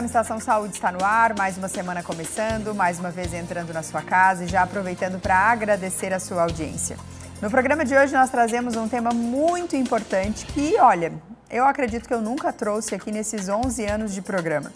programa Estação Saúde está no ar, mais uma semana começando, mais uma vez entrando na sua casa e já aproveitando para agradecer a sua audiência. No programa de hoje nós trazemos um tema muito importante que, olha, eu acredito que eu nunca trouxe aqui nesses 11 anos de programa.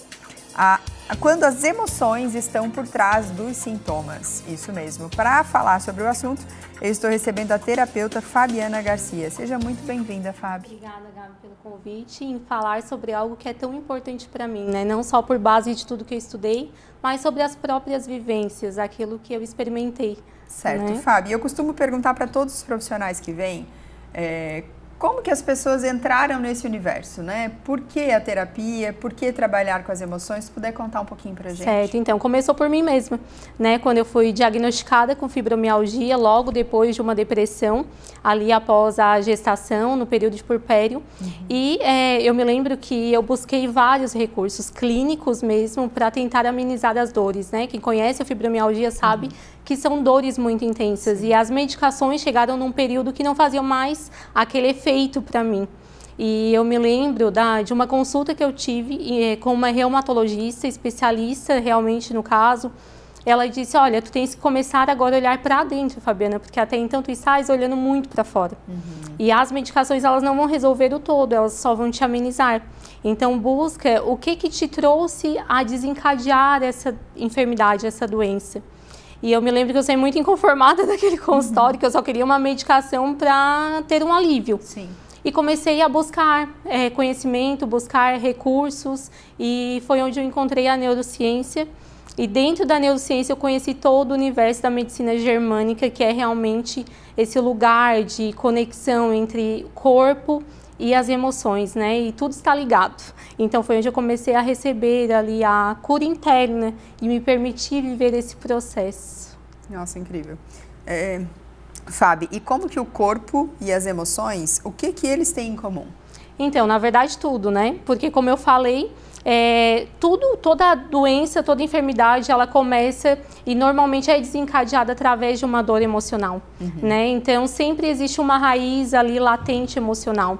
Quando as emoções estão por trás dos sintomas. Isso mesmo. Para falar sobre o assunto, eu estou recebendo a terapeuta Fabiana Garcia. Seja muito bem-vinda, Fábio. Obrigada, Gabi, pelo convite em falar sobre algo que é tão importante para mim, né? Não só por base de tudo que eu estudei, mas sobre as próprias vivências, aquilo que eu experimentei. Certo, né? Fábio. Eu costumo perguntar para todos os profissionais que vêm como que as pessoas entraram nesse universo, né? Por que a terapia? Por que trabalhar com as emoções? Se puder contar um pouquinho pra gente. Certo, então, começou por mim mesma, né? Quando eu fui diagnosticada com fibromialgia, logo depois de uma depressão, ali após a gestação, no período de puerpério. E eu me lembro que eu busquei vários recursos clínicos mesmo para tentar amenizar as dores, né? Quem conhece a fibromialgia sabe que são dores muito intensas. E as medicações chegaram num período que não faziam mais aquele efeito para mim. E eu me lembro de uma consulta que eu tive com uma reumatologista, especialista realmente no caso. Ela disse, olha, tu tens que começar agora a olhar para dentro, Fabiana, porque até então tu estás olhando muito para fora. E as medicações, elas não vão resolver o todo, elas só vão te amenizar. Então busca o que te trouxe a desencadear essa enfermidade, essa doença. E eu me lembro que eu saí muito inconformada daquele consultório, que eu só queria uma medicação para ter um alívio. Sim. E comecei a buscar conhecimento, buscar recursos, e foi onde eu encontrei a neurociência. E dentro da neurociência eu conheci todo o universo da medicina germânica, que é realmente esse lugar de conexão entre o corpo e as emoções, né? E tudo está ligado. Então foi onde eu comecei a receber ali a cura interna e me permitir viver esse processo. Nossa, incrível. Fábio, e como que o corpo e as emoções, o que eles têm em comum? Então, na verdade tudo, né? Porque como eu falei, toda doença, toda enfermidade, ela começa e normalmente é desencadeada através de uma dor emocional, né? Então sempre existe uma raiz ali latente emocional.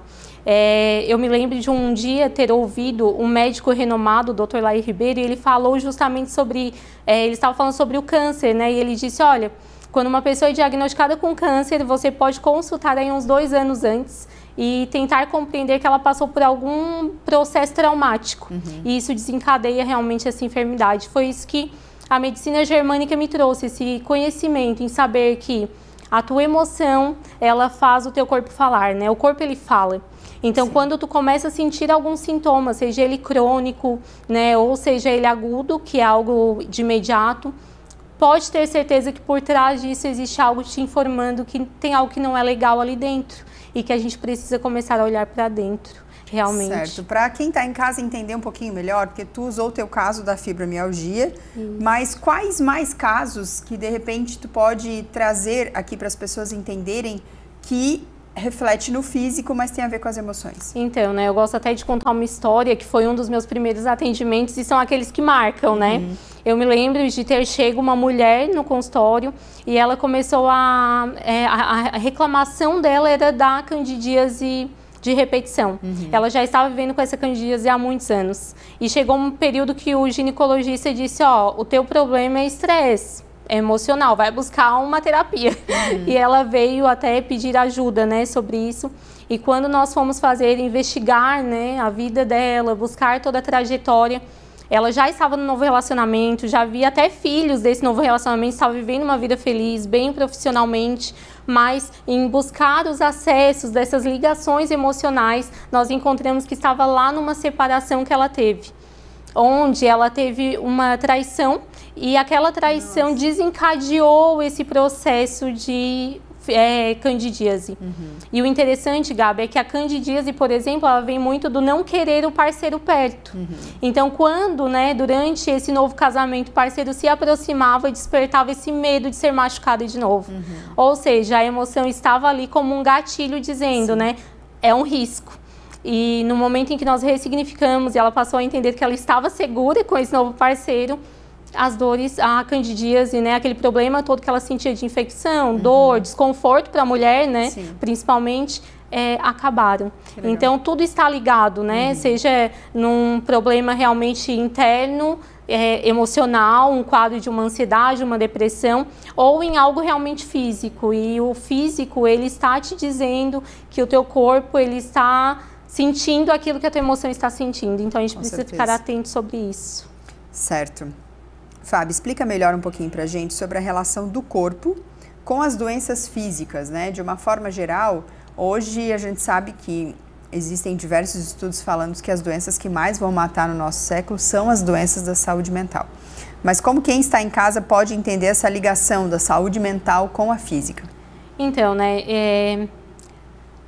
Eu me lembro de um dia ter ouvido um médico renomado, o Dr. Laí Ribeiro, e ele falou justamente sobre, ele estava falando sobre o câncer, né? E ele disse, olha, quando uma pessoa é diagnosticada com câncer, você pode consultar aí uns 2 anos antes e tentar compreender que ela passou por algum processo traumático. E isso desencadeia realmente essa enfermidade. Foi isso que a medicina germânica me trouxe, esse conhecimento em saber que a tua emoção, ela faz o teu corpo falar, né? O corpo, ele fala. Então, sim, quando tu começa a sentir alguns sintomas, seja ele crônico, né, ou seja ele agudo, que é algo de imediato, pode ter certeza que por trás disso existe algo te informando que tem algo que não é legal ali dentro e que a gente precisa começar a olhar para dentro, realmente. Certo. Para quem está em casa entender um pouquinho melhor, porque tu usou o teu caso da fibromialgia, mas quais mais casos que de repente tu pode trazer aqui para as pessoas entenderem que reflete no físico, mas tem a ver com as emoções? Então, né, eu gosto até de contar uma história que foi um dos meus primeiros atendimentos e são aqueles que marcam, né? Eu me lembro de ter chego uma mulher no consultório e ela começou a reclamação dela era da candidíase de repetição. Ela já estava vivendo com essa candidíase há muitos anos. E chegou um período que o ginecologista disse, ó, o teu problema é estresse emocional, vai buscar uma terapia. E ela veio até pedir ajuda, né, sobre isso. E quando nós fomos investigar, né, a vida dela, buscar toda a trajetória, ela já estava no novo relacionamento, já havia até filhos desse novo relacionamento, estava vivendo uma vida feliz, bem profissionalmente, mas em buscar os acessos dessas ligações emocionais, nós encontramos que estava lá numa separação que ela teve, onde ela teve uma traição e aquela traição desencadeou esse processo de candidíase. E o interessante, Gabi, é que a candidíase, por exemplo, ela vem muito do não querer o parceiro perto. Então, quando, né, durante esse novo casamento, o parceiro se aproximava, despertava esse medo de ser machucado de novo. Ou seja, a emoção estava ali como um gatilho dizendo, né, é um risco. E no momento em que nós ressignificamos e ela passou a entender que ela estava segura com esse novo parceiro, as dores, a candidíase, né, aquele problema todo que ela sentia de infecção, dor, desconforto para a mulher, né, principalmente, acabaram. Então, tudo está ligado, né? Seja num problema realmente interno, emocional, um quadro de uma ansiedade, uma depressão, ou em algo realmente físico. E o físico, ele está te dizendo que o teu corpo, ele está sentindo aquilo que a tua emoção está sentindo. Então, a gente precisa ficar atento sobre isso. Certo. Fábio, explica melhor um pouquinho pra gente sobre a relação do corpo com as doenças físicas, né? De uma forma geral, hoje a gente sabe que existem diversos estudos falando que as doenças que mais vão matar no nosso século são as doenças da saúde mental. Mas como quem está em casa pode entender essa ligação da saúde mental com a física? Então, né,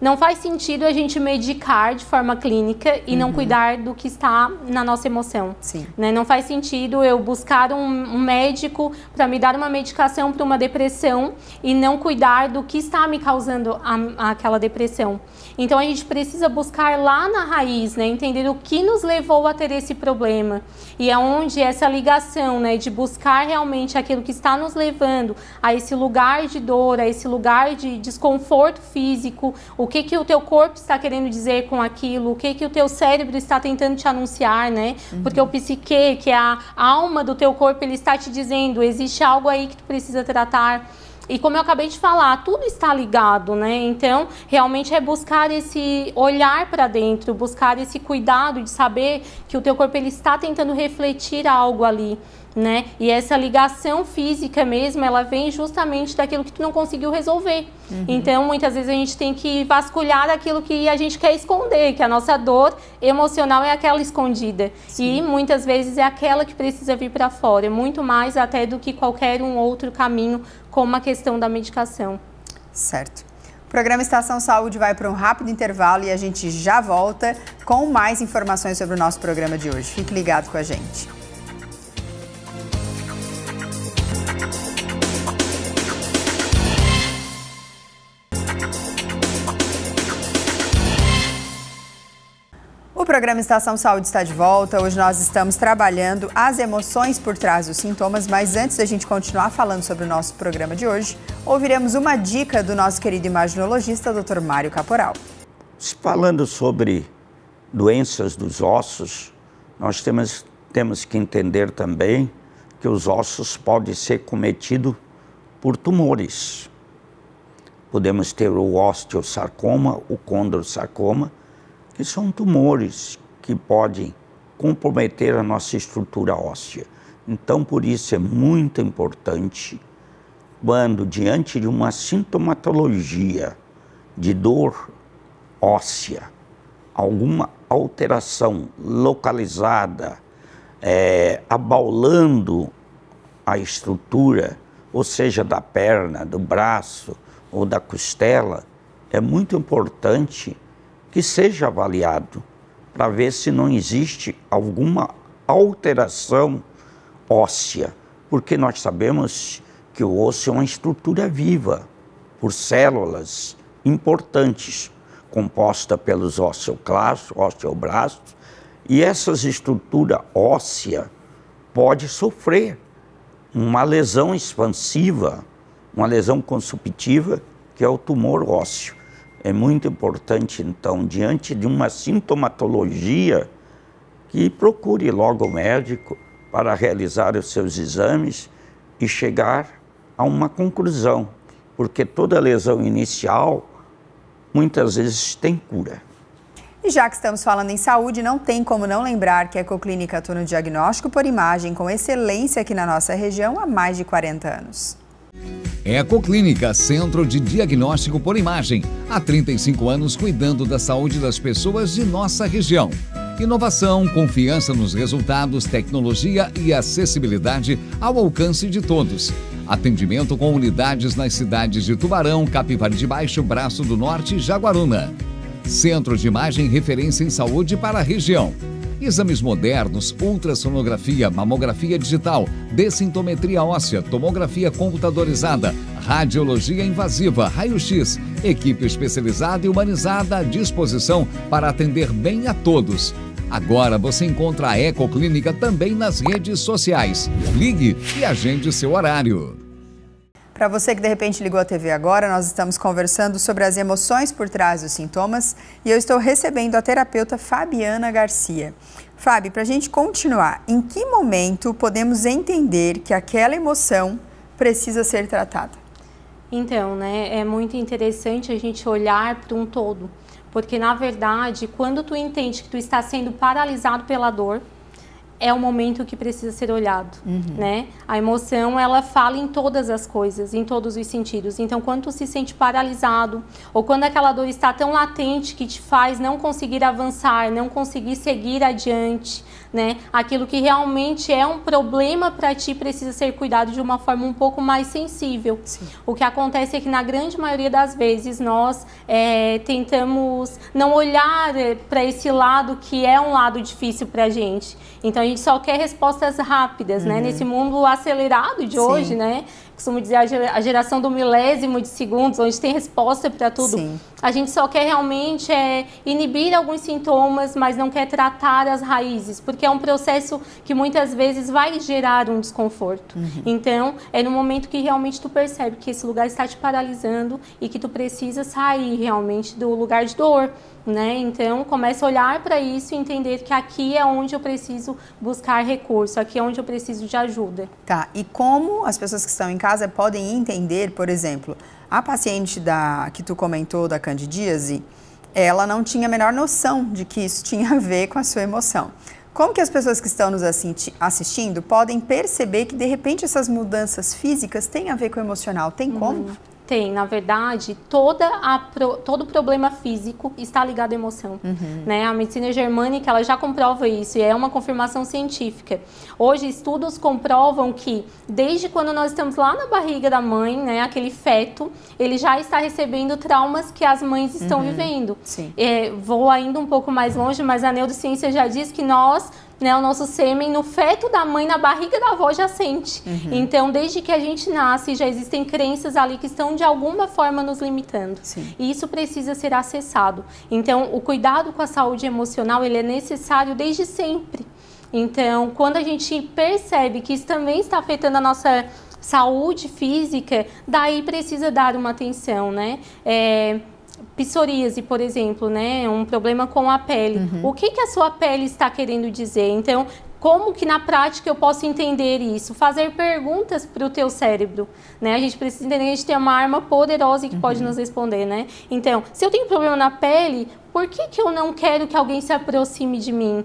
não faz sentido a gente medicar de forma clínica e não cuidar do que está na nossa emoção. Sim. Né? Não faz sentido eu buscar um médico para me dar uma medicação para uma depressão e não cuidar do que está me causando aquela depressão. Então, a gente precisa buscar lá na raiz, né? Entender o que nos levou a ter esse problema. E aonde essa ligação, né, de buscar realmente aquilo que está nos levando a esse lugar de dor, a esse lugar de desconforto físico, o que o teu corpo está querendo dizer com aquilo, o que o teu cérebro está tentando te anunciar, né? Porque o psique, que é a alma do teu corpo, ele está te dizendo, existe algo aí que tu precisa tratar. E como eu acabei de falar, tudo está ligado, né? Então, realmente é buscar esse olhar para dentro, buscar esse cuidado de saber que o teu corpo ele está tentando refletir algo ali, né? E essa ligação física mesmo, ela vem justamente daquilo que tu não conseguiu resolver. Então, muitas vezes a gente tem que vasculhar aquilo que a gente quer esconder, que a nossa dor emocional é aquela escondida. Sim. E muitas vezes é aquela que precisa vir para fora, muito mais até do que qualquer outro caminho, como a questão da medicação. Certo. O programa Estação Saúde vai para um rápido intervalo e a gente já volta com mais informações sobre o nosso programa de hoje. Fique ligado com a gente. O programa Estação Saúde está de volta. Hoje nós estamos trabalhando as emoções por trás dos sintomas, mas antes da gente continuar falando sobre o nosso programa de hoje, ouviremos uma dica do nosso querido imaginologista, Dr. Mário Caporal. Falando sobre doenças dos ossos, nós temos que entender também que os ossos podem ser cometidos por tumores. Podemos ter o osteosarcoma, o condrosarcoma, que são tumores que podem comprometer a nossa estrutura óssea. Então, por isso é muito importante, quando diante de uma sintomatologia de dor óssea, alguma alteração localizada, abaulando a estrutura, ou seja, da perna, do braço ou da costela, é muito importante que seja avaliado para ver se não existe alguma alteração óssea, porque nós sabemos que o osso é uma estrutura viva, por células importantes, composta pelos osteoclastos, osteoblastos, e essas estruturas ósseas podem sofrer uma lesão expansiva, uma lesão consumptiva, que é o tumor ósseo. É muito importante, então, diante de uma sintomatologia, que procure logo o médico para realizar os seus exames e chegar a uma conclusão, porque toda lesão inicial, muitas vezes, tem cura. E já que estamos falando em saúde, não tem como não lembrar que a Ecoclínica atua no diagnóstico por imagem com excelência aqui na nossa região há mais de 40 anos. Ecoclínica, Centro de Diagnóstico por Imagem. Há 35 anos cuidando da saúde das pessoas de nossa região. Inovação, confiança nos resultados, tecnologia e acessibilidade ao alcance de todos. Atendimento com unidades nas cidades de Tubarão, Capivari de Baixo, Braço do Norte e Jaguaruna. Centro de Imagem referência em saúde para a região. Exames modernos, ultrassonografia, mamografia digital, dessintometria óssea, tomografia computadorizada, radiologia invasiva, raio-x, equipe especializada e humanizada à disposição para atender bem a todos. Agora você encontra a Ecoclínica também nas redes sociais. Ligue e agende seu horário. Para você que de repente ligou a TV agora, nós estamos conversando sobre as emoções por trás dos sintomas e eu estou recebendo a terapeuta Fabiana Garcia. Fábio, para a gente continuar, em que momento podemos entender que aquela emoção precisa ser tratada? Então, né, é muito interessante a gente olhar para um todo, porque na verdade, quando tu entende que tu está sendo paralisado pela dor, é o momento que precisa ser olhado, né? A emoção, ela fala em todas as coisas, em todos os sentidos. Então, quando tu se sente paralisado, ou quando aquela dor está tão latente que te faz não conseguir avançar, não conseguir seguir adiante, né? Aquilo que realmente é um problema para ti precisa ser cuidado de uma forma um pouco mais sensível. Sim. O que acontece é que na grande maioria das vezes nós tentamos não olhar para esse lado que é um lado difícil para a gente. Então a gente só quer respostas rápidas, né? Nesse mundo acelerado de hoje, né? Costumo dizer a geração do milésimo de segundos, onde tem resposta para tudo. Sim. A gente só quer realmente inibir alguns sintomas, mas não quer tratar as raízes, porque é um processo que muitas vezes vai gerar um desconforto. Então, é no momento que realmente tu percebe que esse lugar está te paralisando e que tu precisa sair realmente do lugar de dor, né? Então, começa a olhar para isso e entender que aqui é onde eu preciso buscar recurso, aqui é onde eu preciso de ajuda. Tá, e como as pessoas que estão em casa podem entender, por exemplo, a paciente que tu comentou da candidíase, ela não tinha a menor noção de que isso tinha a ver com a sua emoção. Como que as pessoas que estão nos assistindo podem perceber que de repente essas mudanças físicas têm a ver com o emocional? Tem como? Tem, na verdade, todo problema físico está ligado à emoção, né? A medicina germânica, ela já comprova isso e é uma confirmação científica. Hoje, estudos comprovam que desde quando nós estamos lá na barriga da mãe, né, aquele feto, ele já está recebendo traumas que as mães estão vivendo. Sim. Vou ainda um pouco mais longe, mas a neurociência já diz que nós, né, o nosso sêmen no feto da mãe, na barriga da avó já sente. Então, desde que a gente nasce, já existem crenças ali que estão de alguma forma nos limitando. Sim. E isso precisa ser acessado. Então, o cuidado com a saúde emocional, ele é necessário desde sempre. Então, quando a gente percebe que isso também está afetando a nossa saúde física, daí precisa dar uma atenção, né? Psoríase, por exemplo, né? Um problema com a pele. O que a sua pele está querendo dizer? Então, como que na prática eu posso entender isso? Fazer perguntas para o teu cérebro, né? A gente precisa entender que a gente tem uma arma poderosa que pode nos responder, né? Então, se eu tenho problema na pele, por que eu não quero que alguém se aproxime de mim?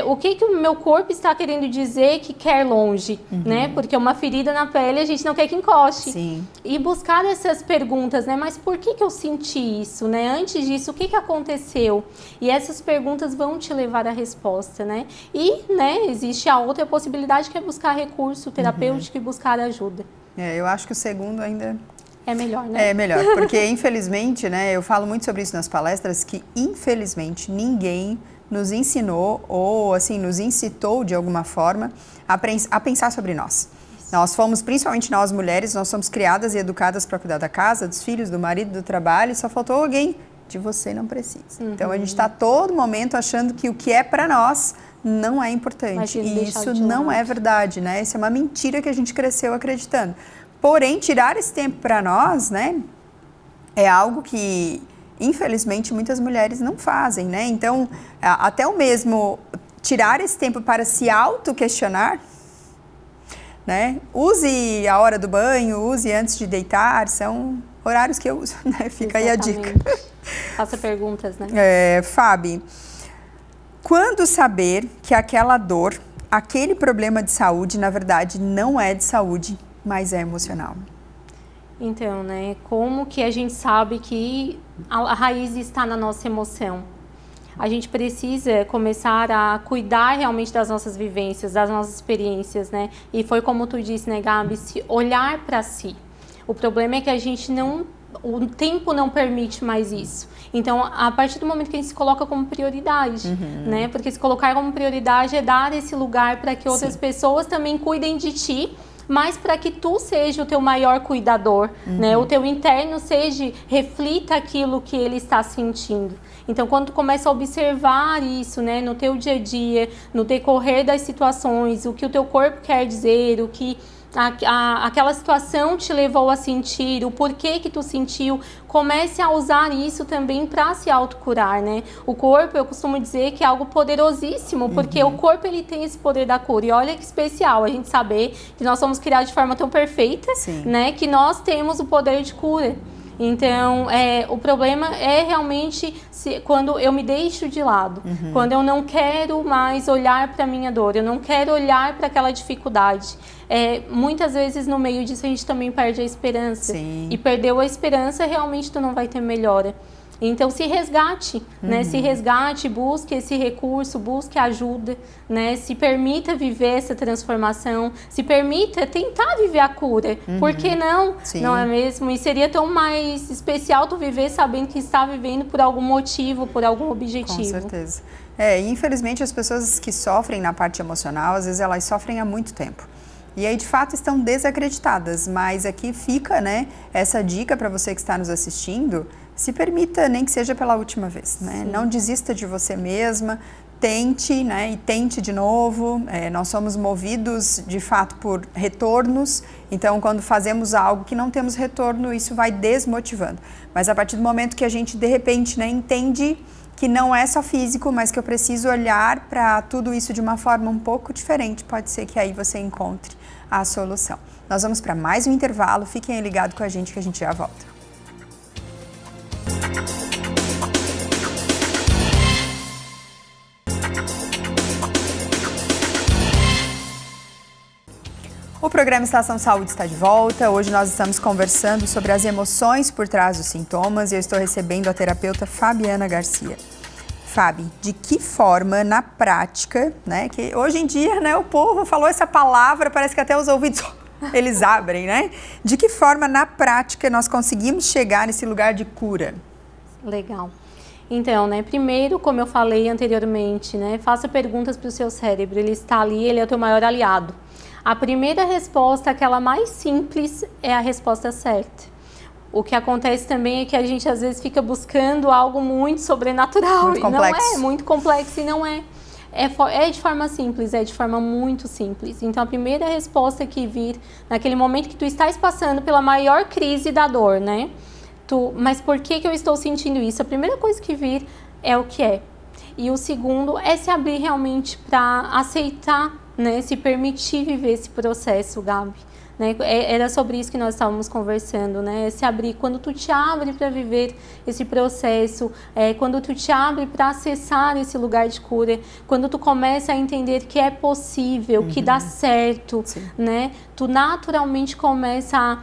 O que o meu corpo está querendo dizer que quer longe, né? Porque uma ferida na pele a gente não quer que encoste. Sim. E buscar essas perguntas, né? Mas por que eu senti isso, né? Antes disso, o que aconteceu? E essas perguntas vão te levar à resposta, né? E, né, existe a outra possibilidade que é buscar recurso terapêutico e buscar ajuda. Eu acho que o segundo ainda... É melhor, né? É melhor, porque infelizmente, né? Eu falo muito sobre isso nas palestras, que infelizmente ninguém nos ensinou ou assim nos incitou de alguma forma a pensar sobre nós. Nós fomos, principalmente nós mulheres, nós somos criadas e educadas para cuidar da casa, dos filhos, do marido, do trabalho, só faltou alguém de você não precisa. Então a gente está a todo momento achando que o que é para nós não é importante e isso não é verdade, né? Isso é uma mentira que a gente cresceu acreditando. Porém, tirar esse tempo para nós, né, é algo que infelizmente muitas mulheres não fazem, né? Então, até o mesmo tirar esse tempo para se auto-questionar, né? Use a hora do banho, use antes de deitar, são horários que eu uso, né? Fica aí a dica. Faça perguntas, né? Fábio, quando saber que aquela dor, aquele problema de saúde, na verdade, não é de saúde, mas é emocional? Então, né, como que a gente sabe que a raiz está na nossa emoção? A gente precisa começar a cuidar realmente das nossas vivências, das nossas experiências, né? E foi como tu disse, né, Gabi, se olhar para si. O problema é que a gente o tempo não permite mais isso. Então, a partir do momento que a gente se coloca como prioridade, né? Porque se colocar como prioridade é dar esse lugar para que outras pessoas também cuidem de ti, mas para que tu seja o teu maior cuidador, né? O teu interno reflita aquilo que ele está sentindo. Então, quando tu começa a observar isso, né, no teu dia a dia, no decorrer das situações, o que o teu corpo quer dizer, o que aquela situação te levou a sentir, o porquê que tu sentiu, comece a usar isso também para se autocurar, né? O corpo, eu costumo dizer que é algo poderosíssimo, porque o corpo ele tem esse poder da cura. E olha que especial a gente saber que nós somos criados de forma tão perfeita, né? Que nós temos o poder de cura. Então, o problema é realmente quando eu me deixo de lado, quando eu não quero mais olhar para a minha dor, eu não quero olhar para aquela dificuldade. Muitas vezes no meio disso a gente também perde a esperança. E perdeu a esperança, realmente tu não vai ter melhora. Então se resgate, né? Se resgate, busque esse recurso, busque ajuda, né? Se permita viver essa transformação, se permita tentar viver a cura. Por que não? Não é mesmo? E seria tão mais especial tu viver sabendo que está vivendo por algum motivo, por algum objetivo. Com certeza. Infelizmente as pessoas que sofrem na parte emocional, às vezes elas sofrem há muito tempo. E aí, de fato, estão desacreditadas, mas aqui fica, né, essa dica para você que está nos assistindo, se permita, nem que seja pela última vez, né? Não desista de você mesma, tente, né, e tente de novo. Nós somos movidos, de fato, por retornos, então, quando fazemos algo que não temos retorno, isso vai desmotivando. Mas a partir do momento que a gente, de repente, né, entende que não é só físico, mas que eu preciso olhar para tudo isso de uma forma um pouco diferente, pode ser que aí você encontre a solução. Nós vamos para mais um intervalo, fiquem ligados com a gente que a gente já volta. O programa Estação Saúde está de volta. Hoje nós estamos conversando sobre as emoções por trás dos sintomas e eu estou recebendo a terapeuta Fabiana Garcia. Fabi, de que forma na prática, né, que hoje em dia, né, o povo falou essa palavra, parece que até os ouvidos eles abrem, né? De que forma na prática nós conseguimos chegar nesse lugar de cura? Legal. Então, né, primeiro, como eu falei anteriormente, né, faça perguntas para o seu cérebro, ele está ali, ele é o teu maior aliado. A primeira resposta, aquela mais simples, é a resposta certa. O que acontece também é que a gente às vezes fica buscando algo muito sobrenatural. Muito complexo. Não é muito complexo e não é. É de forma simples, é de forma muito simples. Então a primeira resposta que vir naquele momento que tu estás passando pela maior crise da dor, né? Mas por que eu estou sentindo isso? A primeira coisa que vir é o que é. E o segundo é se abrir realmente para aceitar, né? Se permitir viver esse processo, Gabi. Né? Era sobre isso que nós estávamos conversando, né? Se abrir, quando tu te abre para viver esse processo, quando tu te abre para acessar esse lugar de cura, quando tu começa a entender que é possível, que dá certo, né? Tu naturalmente começa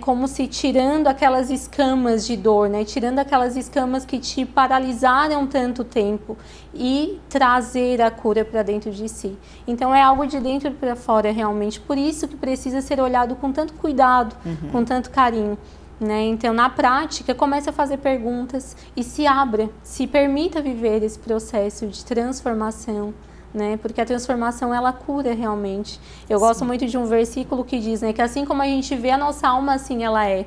como se tirando aquelas escamas de dor, né? Tirando aquelas escamas que te paralisaram tanto tempo e trazer a cura para dentro de si. Então é algo de dentro para fora realmente, por isso que precisa ser olhado com tanto cuidado, com tanto carinho, né? Então na prática comece a fazer perguntas e se abra, se permita viver esse processo de transformação, né? Porque a transformação ela cura realmente. Eu gosto muito de um versículo que diz, né, que assim como a gente vê a nossa alma, assim ela é.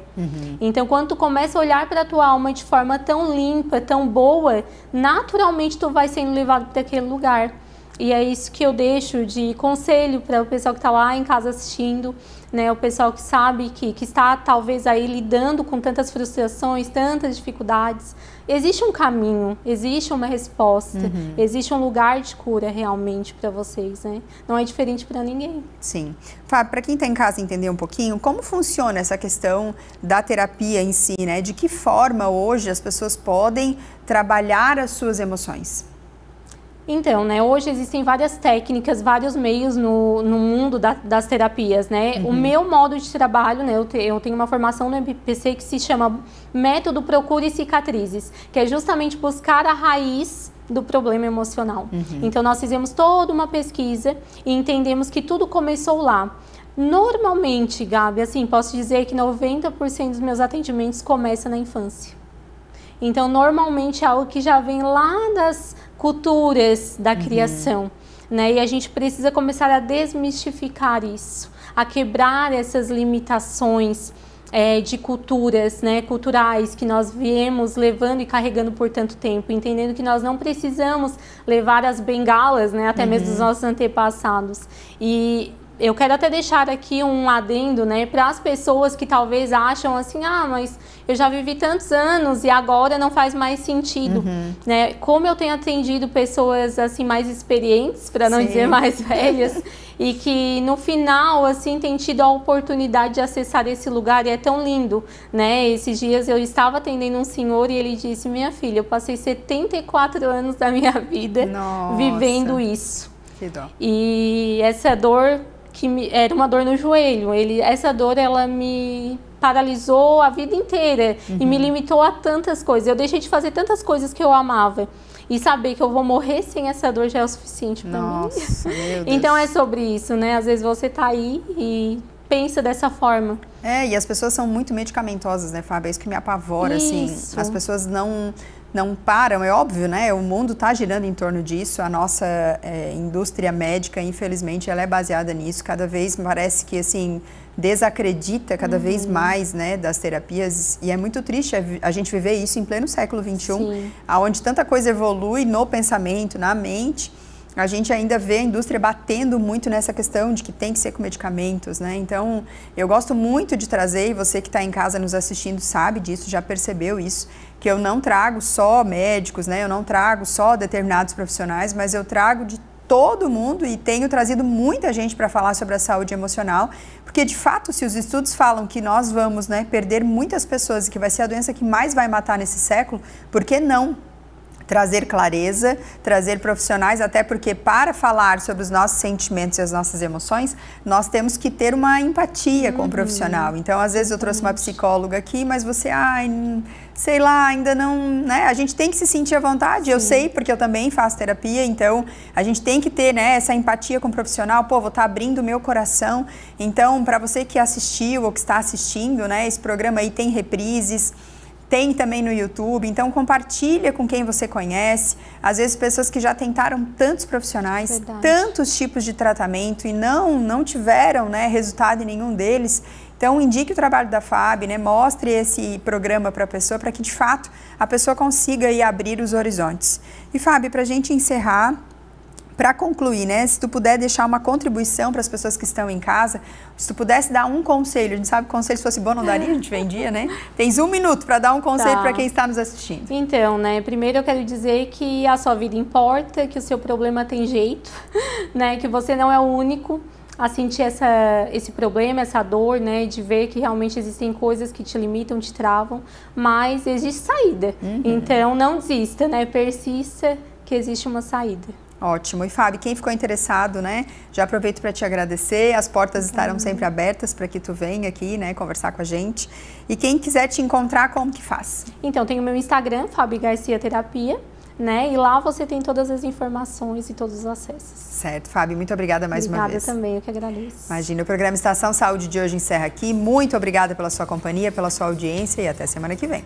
Então quando tu começa a olhar para a tua alma de forma tão limpa, tão boa, naturalmente tu vai sendo levado para aquele lugar. E é isso que eu deixo de conselho para o pessoal que está lá em casa assistindo, né? O pessoal que sabe que está talvez aí lidando com tantas frustrações, tantas dificuldades. Existe um caminho, existe uma resposta, existe um lugar de cura realmente para vocês, né? Não é diferente para ninguém. Sim. Fábio, para quem está em casa entender um pouquinho, como funciona essa questão da terapia em si, né? De que forma hoje as pessoas podem trabalhar as suas emoções? Então, né, hoje existem várias técnicas, vários meios no mundo das terapias, né? O meu modo de trabalho, né, eu tenho uma formação no MPC que se chama Método Procure Cicatrizes, que é justamente buscar a raiz do problema emocional. Então, nós fizemos toda uma pesquisa e entendemos que tudo começou lá. Normalmente, Gabi, assim, posso dizer que 90% dos meus atendimentos começam na infância. Então, normalmente é algo que já vem lá das culturas da criação, né? E a gente precisa começar a desmistificar isso, a quebrar essas limitações de culturas, né, culturais que nós viemos levando e carregando por tanto tempo, entendendo que nós não precisamos levar as bengalas, né, até mesmo dos nossos antepassados. E eu quero até deixar aqui um adendo, né, para as pessoas que talvez acham assim, ah, mas eu já vivi tantos anos e agora não faz mais sentido, né? Como eu tenho atendido pessoas assim mais experientes, para não dizer mais velhas, e que no final assim tem tido a oportunidade de acessar esse lugar e é tão lindo, né? Esses dias eu estava atendendo um senhor e ele disse: minha filha, eu passei 74 anos da minha vida vivendo isso. Que dó. E essa dor era uma dor no joelho. Essa dor, ela me paralisou a vida inteira e me limitou a tantas coisas. Eu deixei de fazer tantas coisas que eu amava. E saber que eu vou morrer sem essa dor já é o suficiente para mim. Nossa, meu Deus. Então é sobre isso, né? Às vezes você tá aí e pensa dessa forma. E as pessoas são muito medicamentosas, né, Fábio? É isso que me apavora, assim. As pessoas não param, é óbvio, né? O mundo está girando em torno disso. A nossa indústria médica, infelizmente, ela é baseada nisso. Cada vez parece que, assim, desacredita cada vez mais, né, das terapias. E é muito triste a gente viver isso em pleno século XXI, onde tanta coisa evolui no pensamento, na mente. A gente ainda vê a indústria batendo muito nessa questão de que tem que ser com medicamentos, né? Então, eu gosto muito de trazer, e você que está em casa nos assistindo sabe disso, já percebeu isso, que eu não trago só médicos, né? Eu não trago só determinados profissionais, mas eu trago de todo mundo e tenho trazido muita gente para falar sobre a saúde emocional, porque de fato, se os estudos falam que nós vamos, né, perder muitas pessoas e que vai ser a doença que mais vai matar nesse século, por que não trazer clareza, trazer profissionais, até porque para falar sobre os nossos sentimentos e as nossas emoções, nós temos que ter uma empatia com o profissional. Então, às vezes eu trouxe uma psicóloga aqui, mas você, sei lá, ainda não, né? A gente tem que se sentir à vontade, eu sei, porque eu também faço terapia, então a gente tem que ter, né, essa empatia com o profissional. Pô, vou estar abrindo o meu coração. Então, para você que assistiu ou que está assistindo, né, esse programa aí tem reprises, tem também no YouTube, então compartilha com quem você conhece. Às vezes pessoas que já tentaram tantos profissionais, tantos tipos de tratamento e não tiveram, né, resultado em nenhum deles. Então indique o trabalho da FAB, né, mostre esse programa para a pessoa, para que de fato a pessoa consiga aí abrir os horizontes. E Fábio, para a gente encerrar, para concluir, né, se tu puder deixar uma contribuição para as pessoas que estão em casa, se tu pudesse dar um conselho, a gente sabe que conselho se fosse bom não daria, a gente vendia, né? Tens 1 minuto para dar um conselho para quem está nos assistindo. Então, né, primeiro eu quero dizer que a sua vida importa, que o seu problema tem jeito, né, que você não é o único a sentir esse problema, essa dor, né, de ver que realmente existem coisas que te limitam, te travam, mas existe saída. Então, não desista, né, persista que existe uma saída. Ótimo. E Fábio, quem ficou interessado, né, já aproveito para te agradecer, as portas estarão sempre abertas para que tu venha aqui, né, conversar com a gente. E quem quiser te encontrar, como que faz? Então, tem o meu Instagram, Fabi Garcia Terapia, né, e lá você tem todas as informações e todos os acessos. Certo, Fábio, muito obrigada mais uma vez. Obrigada também, eu que agradeço. Imagina, o programa Estação Saúde de hoje encerra aqui. Muito obrigada pela sua companhia, pela sua audiência e até semana que vem.